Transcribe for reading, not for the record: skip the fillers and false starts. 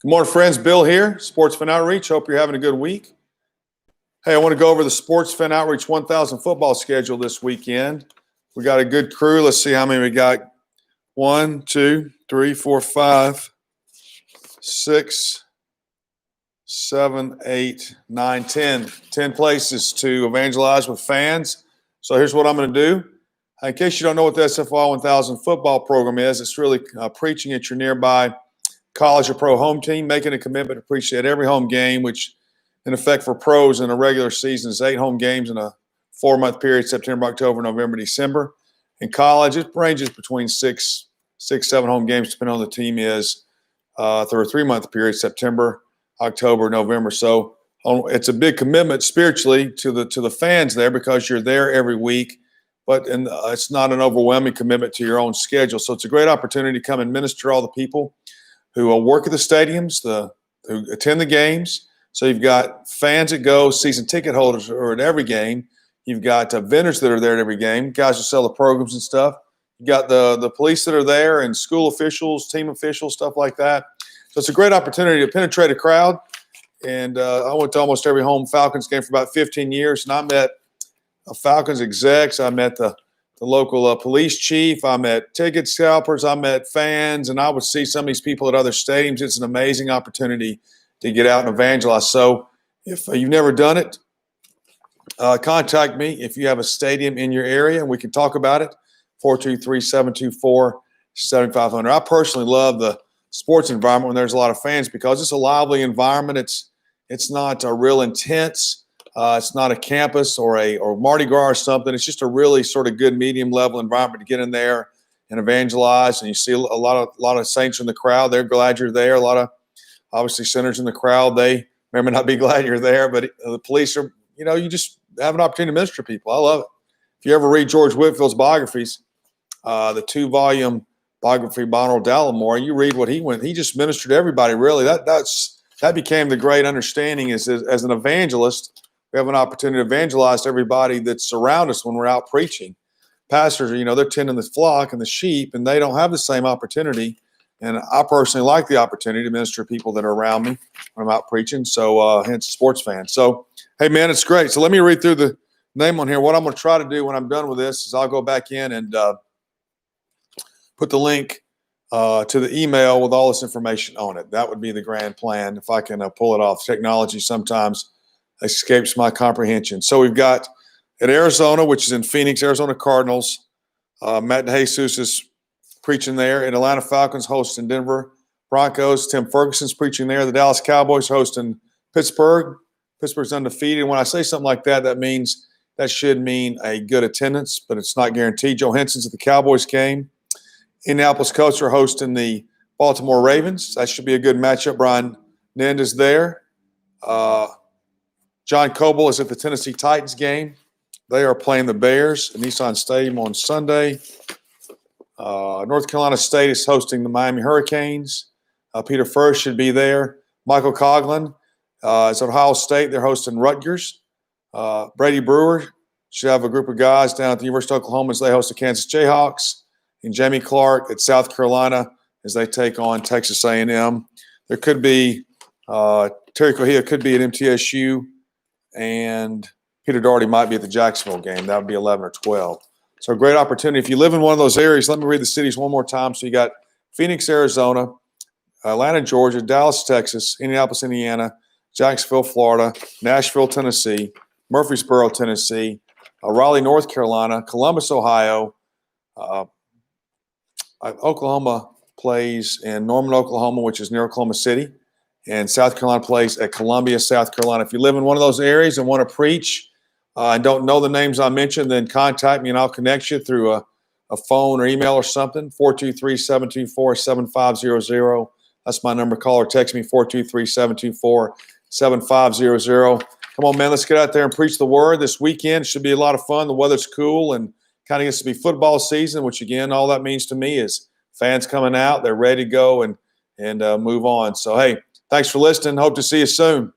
Good morning, friends. Bill here, Sports Fan Outreach. Hope you're having a good week. Hey, I want to go over the Sports Fan Outreach 1000 football schedule this weekend. We got a good crew. Let's see how many we got. 1, 2, 3, 4, 5, 6, 7, 8, 9, 10. 10 places to evangelize with fans. So here's what I'm going to do. In case you don't know what the SFOI 1000 football program is, it's really preaching at your nearby college or pro home team, making a commitment to preach at every home game, which in effect for pros in a regular season is 8 home games in a 4-month period, September, October, November, December. In college, it ranges between 6, 7 home games, depending on the team is, through a 3-month period, September, October, November. So it's a big commitment spiritually to the fans there because you're there every week, but it's not an overwhelming commitment to your own schedule. So it's a great opportunity to come and minister to all the people who will work at the stadiums, who attend the games. So you've got fans that go, season ticket holders who are at every game. You've got vendors that are there at every game, guys who sell the programs and stuff. You've got the police that are there and school officials, team officials, stuff like that. So it's a great opportunity to penetrate a crowd. And I went to almost every home Falcons game for about 15 years, and I met Falcons execs. I met the local police chief. I met ticket scalpers. I met fans, and I would see some of these people at other stadiums. It's an amazing opportunity to get out and evangelize. So if you've never done it, contact me if you have a stadium in your area, and we can talk about it, 423-724-7500. I personally love the sports environment when there's a lot of fans because it's a lively environment. It's not real intense. It's not a campus or Mardi Gras or something. It's just a really sort of good medium level environment to get in there and evangelize. And you see a lot of saints in the crowd. They're glad you're there. A lot of obviously sinners in the crowd. They may not be glad you're there, but the police are. You just have an opportunity to minister to people. I love it. If you ever read George Whitfield's biographies, the 2-volume biography by Arnold Dallimore, you read what he went. He just ministered to everybody. Really, that became the great understanding. Is as an evangelist. We have an opportunity to evangelize to everybody that's around us when we're out preaching. Pastors, they're tending the flock and the sheep, and they don't have the same opportunity. And I personally like the opportunity to minister to people that are around me when I'm out preaching. So, hence, sports fan. So, hey, man, it's great. So let me read through the name on here. What I'm going to try to do when I'm done with this is I'll go back in and put the link to the email with all this information on it. That would be the grand plan if I can pull it off. Technology sometimes escapes my comprehension. So we've got at Arizona, which is in Phoenix, Arizona Cardinals. Matt DeJesus is preaching there. In Atlanta Falcons hosting Denver Broncos. Tim Ferguson's preaching there. The Dallas Cowboys hosting Pittsburgh. Pittsburgh's undefeated. When I say something like that, that should mean a good attendance, but it's not guaranteed. Joe Henson's at the Cowboys game. Indianapolis Colts are hosting the Baltimore Ravens. That should be a good matchup. Brian Nend is there. John Coble is at the Tennessee Titans game. They are playing the Bears at Nissan Stadium on Sunday. North Carolina State is hosting the Miami Hurricanes. Peter Furst should be there. Michael Coughlin is at Ohio State. They're hosting Rutgers. Brady Brewer should have a group of guys down at the University of Oklahoma as they host the Kansas Jayhawks. And Jamie Clark at South Carolina as they take on Texas A&M. There could be Terry Cohia could be at MTSU. And Peter Doherty might be at the Jacksonville game. That would be 11 or 12. So a great opportunity. If you live in one of those areas, let me read the cities one more time. So you got Phoenix, Arizona, Atlanta, Georgia, Dallas, Texas, Indianapolis, Indiana, Jacksonville, Florida, Nashville, Tennessee, Murfreesboro, Tennessee, Raleigh, North Carolina, Columbus, Ohio. Oklahoma plays in Norman, Oklahoma, which is near Oklahoma City. And South Carolina plays at Columbia, South Carolina. If you live in one of those areas and want to preach and don't know the names I mentioned, then contact me and I'll connect you through a phone or email or something, 423-724-7500. That's my number. Call or text me, 423-724-7500. Come on, man, let's get out there and preach the word. This weekend should be a lot of fun. The weather's cool and kind of gets to be football season, which, again, all that means to me is fans coming out. They're ready to go and move on. So, hey, thanks for listening. Hope to see you soon.